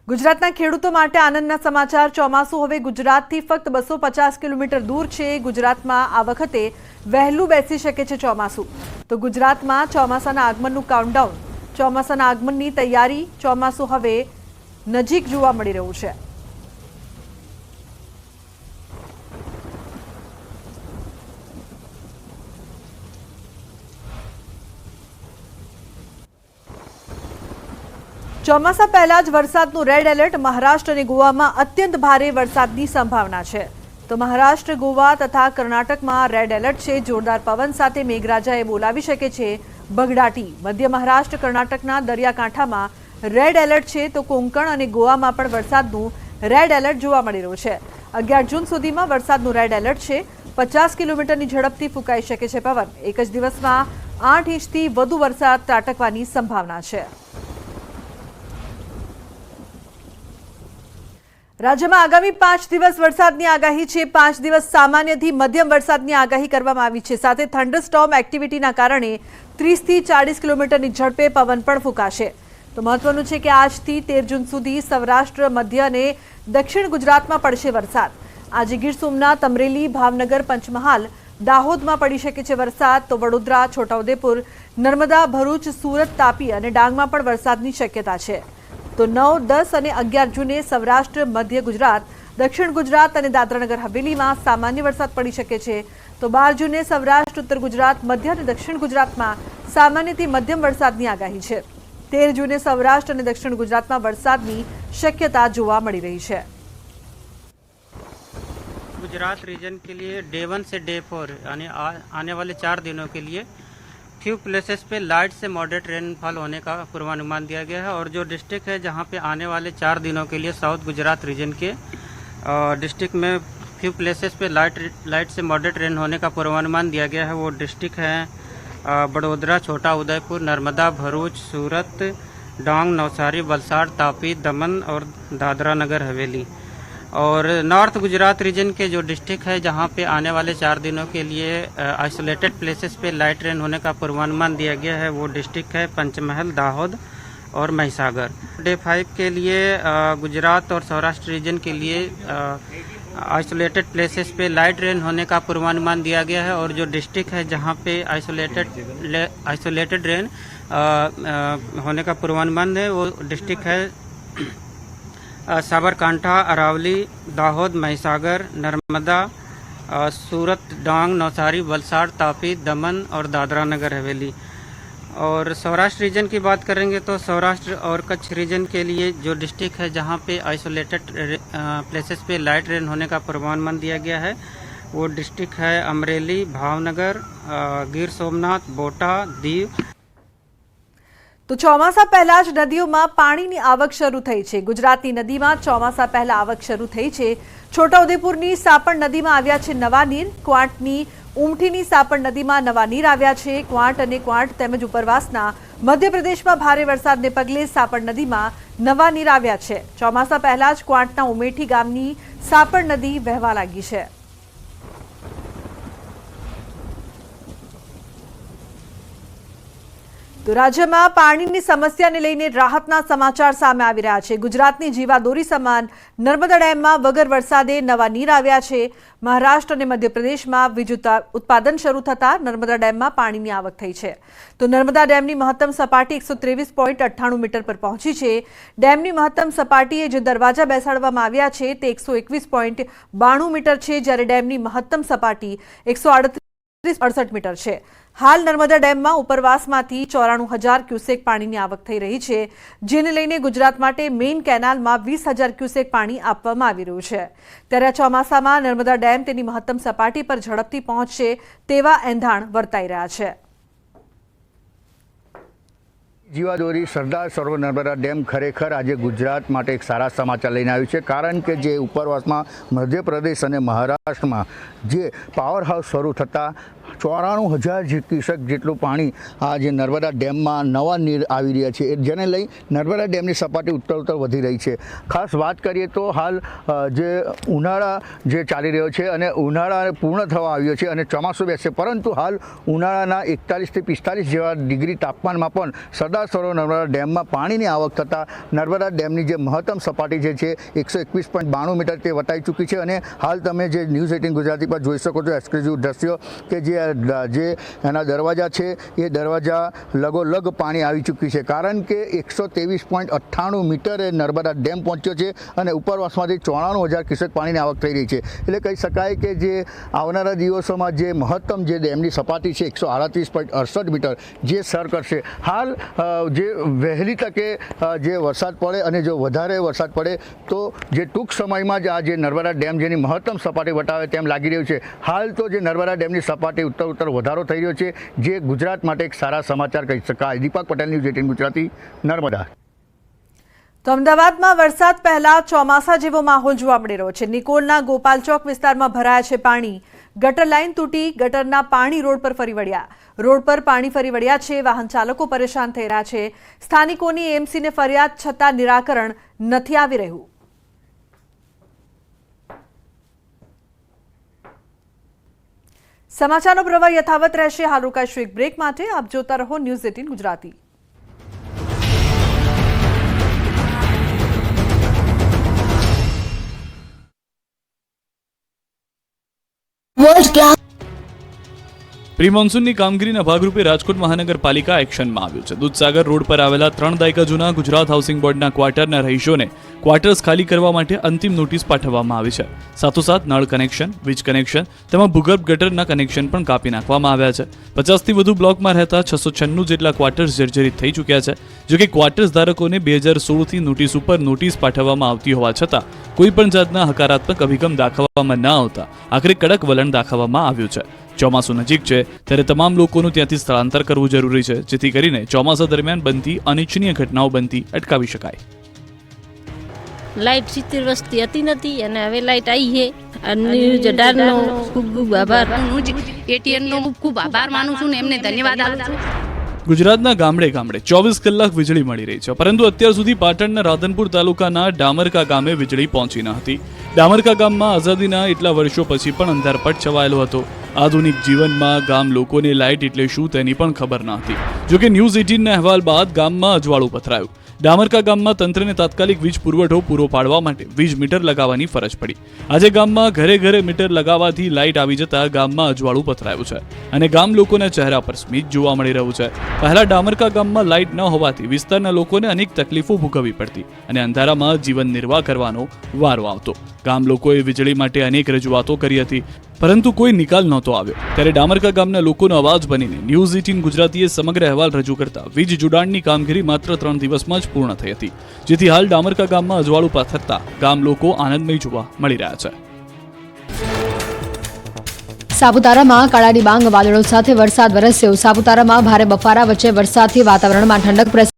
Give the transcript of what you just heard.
ગુજરાતના ખેડૂતો માટે આનંદના સમાચાર। ચોમાસું હવે ગુજરાતથી ફક્ત 250 કિલોમીટર દૂર છે। ગુજરાતમાં આ વખતે વહેલું બેસી શકે છે ચોમાસું। તો ગુજરાતમાં ચોમાસાના આગમનનું કાઉન્ટડાઉન, ચોમાસાના આગમનની તૈયારી, ચોમાસું હવે નજીક જોવા મળી રહ્યું છે। ચોમાસા પહેલા જ વરસાદનું રેડ એલર્ટ। મહારાષ્ટ્ર અને ગોવામાં અત્યંત ભારે વરસાદની સંભાવના છે। તો મહારાષ્ટ્ર, ગોવા તથા કર્ણાટકમાં રેડ એલર્ટ છે। જોરદાર પવન સાથે મેઘરાજાએ બોલાવી શકે છે બગડાટી। મધ્ય મહારાષ્ટ્ર, કર્ણાટકના દરિયાકાંઠામાં રેડ એલર્ટ છે। તો કોંકણ અને ગોવામાં પણ વરસાદનું રેડ એલર્ટ જોવા મળી રહ્યું છે। 11 જૂન સુધીમાં વરસાદનું રેડ એલર્ટ છે। 50 કિલોમીટરની ઝડપથી ફૂંકાઈ શકે છે પવન। એક જ દિવસમાં 8 ઇંચથી વધુ વરસાદ ત્રાટકવાની સંભાવના છે। રાજ્યમાં આગામી 5 દિવસ વરસાદની આગાહી છે। 5 દિવસ સામાન્યથી મધ્યમ વરસાદની આગાહી કરવામાં આવી છે। સાથે થંડરસ્ટોર્મ એક્ટિવિટીના કારણે 30 થી 40 કિલોમીટરની ઝડપે પવન પણ ફૂંકાશે। તો મહત્વનું છે કે આજથી 13 જૂન સુધી સૌરાષ્ટ્ર, મધ્ય અને દક્ષિણ ગુજરાતમાં પડશે વરસાદ। આજે ગીર સોમનાથ, અમરેલી, ભાવનગર, પંચમહાલ, દાહોદમાં પડી શકે છે વરસાદ। તો વડોદરા, છોટાઉદેપુર, નર્મદા, ભરૂચ, સુરત, તાપી અને ડાંગમાં પણ વરસાદની શક્યતા છે। તો 9, 10 અને 11 જૂને સૌરાષ્ટ્ર, મધ્ય ગુજરાત, દક્ષિણ ગુજરાત અને દાદરાનગર હવેલીમાં સામાન્ય વરસાદ પડી શકે છે। તો 12 જૂને સૌરાષ્ટ્ર, ઉત્તર ગુજરાત, મધ્ય અને દક્ષિણ ગુજરાતમાં સામાન્યથી મધ્યમ વરસાદની આગાહી છે। 13 જૂને સૌરાષ્ટ્ર અને દક્ષિણ ગુજરાતમાં વરસાદની શક્યતા જોવા મળી રહી છે। गुजरात रीजन के लिए डे 1 से डे 4 यानी आने वाले 4 दिनों के लिए फ्यू प्लेसेस पे लाइट से मॉडरेट रेनफॉल होने का पूर्वानुमान दिया गया है। और जो डिस्ट्रिक्ट है जहां पे आने वाले 4 दिनों के लिए साउथ गुजरात रीजन के डिस्ट्रिक्ट में फ्यू प्लेसेस पे लाइट से मॉडरेट रेन होने का पूर्वानुमान दिया गया है। वो डिस्ट्रिक्ट हैं बड़ोदरा, छोटा उदयपुर, नर्मदा, भरूच, सूरत, डांग, नवसारी, वलसाड़, तापी, दमन और दादरा नगर हवेली। और नॉर्थ गुजरात रीजन के जो डिस्ट्रिक्ट है जहां पे आने वाले 4 दिनों के लिए आइसोलेटेड प्लेसेस पे लाइट रेन होने का पूर्वानुमान दिया गया है। वो डिस्ट्रिक्ट है पंचमहल, दाहोद और महिसागर। डे 5 के लिए गुजरात और सौराष्ट्र रीजन के लिए आइसोलेटेड प्लेसेस पे लाइट रेन होने का पूर्वानुमान दिया गया है। और जो डिस्ट्रिक्ट है जहां पे आइसोलेटेड रेन होने का पूर्वानुमान है वो डिस्ट्रिक्ट है साबरकांठा, अरावली, दाहोद, महिसागर, नर्मदा, सूरत, डांग, नवसारी, वलसाड़, तापी, दमन और दादरा नगर हवेली। और सौराष्ट्र रीजन की बात करेंगे तो सौराष्ट्र और कच्छ रीजन के लिए जो डिस्ट्रिक्ट है जहां पे आइसोलेटेड प्लेसेस पे लाइट रेन होने का पूर्वानुमान दिया गया है वो डिस्ट्रिक्ट है अमरेली, भावनगर, गिर सोमनाथ, बोटा, दीव। તો ચોમાસા પહેલા જ નદીઓમાં પાણીની આવક શરૂ થઈ છે। ગુજરાતની નદીમાં ચોમાસા પહેલા આવક શરૂ થઈ છે। છોટાઉદેપુરની સાપણ નદીમાં આવ્યા છે નવા નીર। ક્વાંટની ઉમઠીની સાપણ નદીમાં નવા નીર આવ્યા છે। ક્વાંટ અને ક્વાંટ તેમજ ઉપરવાસના મધ્યપ્રદેશમાં ભારે વરસાદને પગલે સાપણ નદીમાં નવા નીર આવ્યા છે। ચોમાસા પહેલા જ ક્વાંટના ઉમેઠી ગામની સાપણ નદી વહેવા લાગી છે। તો રાજ્યમાં પાણીની સમસ્યાને લઈને રાહતના સમાચાર સામે આવી રહ્યા છે। ગુજરાતની જીવાદોરી સમાન નર્મદા ડેમમાં વગર વરસાદે નવા નીર આવ્યા છે। મહારાષ્ટ્ર અને મધ્યપ્રદેશમાં વીજ ઉત્પાદન શરૂ થતાં નર્મદા ડેમમાં પાણીની આવક થઈ છે। તો નર્મદા ડેમની મહત્તમ સપાટી 123.98 મીટર પર પહોંચી છે। ડેમની મહત્તમ સપાટીએ જે દરવાજા બેસાડવામાં આવ્યા છે તે 121.92 મીટર છે, જ્યારે ડેમની મહત્તમ સપાટી 138.68 મીટર છે। હાલ નર્મદા ડેમમાં ઉપરવાસમાંથી 94,000 ક્યુસેક પાણીની આવક થઈ રહી છે, જેને લઈને ગુજરાત માટે મેઇન કેનાલમાં 20,000 ક્યુસેક પાણી આપવામાં આવી રહ્યું છે। ત્યારે ચોમાસામાં નર્મદા ડેમ તેની મહત્તમ સપાટી પર ઝડપથી પહોંચશે તેવા એંધાણ વર્તાઈ રહ્યા છે। જીવાદોરી સરદાર સરોવર નર્મદા ડેમ ખરેખર આજે ગુજરાત માટે એક સારા સમાચાર લઈને આવ્યું છે। કારણ કે જે ઉપરવાસમાં મધ્યપ્રદેશ અને મહારાષ્ટ્રમાં જે પાવર હાઉસ શરૂ થતાં 94,000 ક્યુસેક જેટલું પાણી આ જે નર્મદા ડેમમાં નવા નીર આવી રહ્યા છે, જેને લઈ નર્મદા ડેમની સપાટી ઉત્તર વધી રહી છે. ખાસ વાત કરીએ તો હાલ જે ઉનાળા જે ચાલી રહ્યો છે અને ઉનાળા પૂર્ણ થવા આવ્યો છે અને ચોમાસું બેસશે, પરંતુ હાલ ઉનાળાના 41 થી 45 જેવા ડિગ્રી તાપમાનમાં પણ સરદાર સરોવર નર્મદા ડેમમાં પાણીની આવક થતાં નર્મદા ડેમની જે મહત્તમ સપાટી જે છે 121.92 મીટર તે વટાઈ ચૂકી છે. અને હાલ તમે જે ન્યૂઝ 18 ગુજરાતી પર જોઈ શકો છો એક્સક્લુઝિવ દ્રશ્યો કે જે એના દરવાજા છે એ દરવાજા લગોલગ પાણી આવી ચૂક્યું છે, કારણ કે 123.98 મીટરે નર્મદા ડેમ પહોંચ્યો છે અને ઉપરવાસમાંથી 94,000 ક્યુસેક પાણીની આવક થઈ રહી છે. એટલે કહી શકાય કે જે આવનારા દિવસોમાં જે મહત્તમ જે ડેમની સપાટી છે 138.68 મીટર જે સર કરશે. હાલ જે વહેલી તકે જે વરસાદ પડે અને જો વધારે વરસાદ પડે તો જે ટૂંક સમયમાં જ આ જે નર્મદા ડેમ જેની મહત્તમ સપાટી વટાવે તેમ લાગી રહ્યું છે. હાલ તો જે નર્મદા ડેમની સપાટી ઉત્તર વધારો થઈ રહ્યો છે, જે ગુજરાત માટે એક સારા સમાચાર કહી શકાય. દીપક પટેલ, ન્યૂઝ 18 ગુજરાતી, નર્મદા. તો અમદાવાદમાં વરસાદ પહેલા ચોમાસા જેવો માહોલ જોવા મળી રહ્યો છે. નિકોલના ગોપાલ ચોક વિસ્તારમાં ભરાયા છે પાણી. ગટર લાઇન તૂટી ગટરના પાણી રોડ પર ફરી વળ્યા. રોડ પર પાણી ફરી વળ્યા છે. વાહન ચાલકો પરેશાન થઈ રહ્યા છે. સ્થાનિકોની એએમસીને ફરિયાદ છતાં નિરાકરણ નથી આવી રહ્યું. સમાચારનો પ્રવાહ યથાવત રહેશે. હાલ રોકાઈશું એક બ્રેક માટે. આપ જોતા રહો ન્યૂઝ 18 ગુજરાતી. પ્રી મોન્સૂનની કામગીરીના ભાગરૂપે રાજકોટ મહાનગરપાલિકા એક્શનમાં આવ્યું છે. દૂધસાગર રોડ પર આવેલા 3 દાયકા જૂના ગુજરાત હાઉસિંગ બોર્ડના ક્વાર્ટરના રહીશોને ક્વાર્ટર્સ ખાલી કરવા માટે અંતિમ નોટિસ પાઠવવામાં આવી છે. સાથોસાથ નળ કનેક્શન, વીજ કનેક્શન તેમજ ભૂગર્ભ ગટરના કનેક્શન પણ કાપી નાખવામાં આવ્યા છે. 50થી વધુ બ્લોકમાં રહેતા 696 જેટલા ક્વાર્ટર્સ જર્જરિત થઈ ચૂક્યા છે. જોકે ક્વાર્ટર્સ ધારકોને 2016થી નોટિસ ઉપર નોટિસ પાઠવવામાં આવતી હોવા છતાં કોઈ પણ જાતના હકારાત્મક અભિગમ દાખવવામાં ન આવતા આખરે કડક વલણ દાખવવામાં આવ્યું છે. ચોમાસું નજીક છે ત્યારે તમામ લોકોનું ત્યાંથી સ્થળાંતર કરવું જરૂરી છે, જેથી કરીને ચોમાસા દરમિયાન બનતી અનિચ્છનીય ઘટનાઓ બનતી અટકાવી શકાય. લાઇટ 70 વર્ષથી હતી નથી અને હવે લાઇટ આવી છે. ન્યૂઝ 18નો ખૂબ ખૂબ આભાર. એટીએનનો ખૂબ આભાર માનું છું ને એમને ધન્યવાદ આપું છું. ગુજરાતના ગામડે ગામડે 24 કલાક વીજળી મળી રહી છે, પરંતુ અત્યાર સુધી પાટણના રાધનપુર તાલુકાના ડામરકા ગામે વીજળી પહોંચી ન હતી. ડામરકા ગામમાં આઝાદીના એટલા વર્ષો પછી પણ અંધારપટ છવાયેલો હતો. આધુનિક જીવનમાં ગામ લોકોને લાઇટ એટલે શું તેની પણ ખબર ન હતી. જોકે ન્યૂઝ 18ના અહેવાલ બાદ ગામમાં અજવાળું પથરાયું. ડામરકા ગામમાં તંત્રને તાત્કાલિક વીજ પુરવઠો પૂરો પાડવા માટે વીજ મીટર લગાવવાની ફરજ પડી. આજે ગામમાં ઘરે ઘરે મીટર લગાવવાથી લાઇટ આવી જતા ગામમાં અજવાળું પથરાયું છે અને ગામ લોકોના ચહેરા પર સ્મિત જોવા મળી રહ્યું છે. પહેલા ડામરકા ગામમાં લાઇટ ન હોવાથી વિસ્તારના લોકોને અનેક તકલીફો ભોગવવી પડતી અને અંધારામાં જીવન નિર્વાહ કરવાનો વારો આવતો. ગામ લોકોએ વીજળી માટે અનેક રજૂઆતો કરી હતી, પરંતુ કોઈ નિકાલ નહોતો આવ્યો. ત્યારે ડામરકા ગામના લોકોનો અવાજ બનીને ન્યૂઝ 18 ગુજરાતીએ સમગ્ર અહેવાલ રજૂ કરતા વીજ જોડાણની કામગીરી માત્ર 3 દિવસમાં જ પૂર્ણ થઈ હતી, જેથી હાલ ડામરકા ગામમાં અજવાળું પાથરતા ગામ લોકો આનંદમય જોવા મળી રહ્યા છે. સાપુતારામાં કાળા ડિબાંગ વાદળો સાથે વરસાદ વરસ્યો. સાપુતારામાં ભારે બફારા વચ્ચે વરસાદથી વાતાવરણમાં ઠંડક પ્રસરી.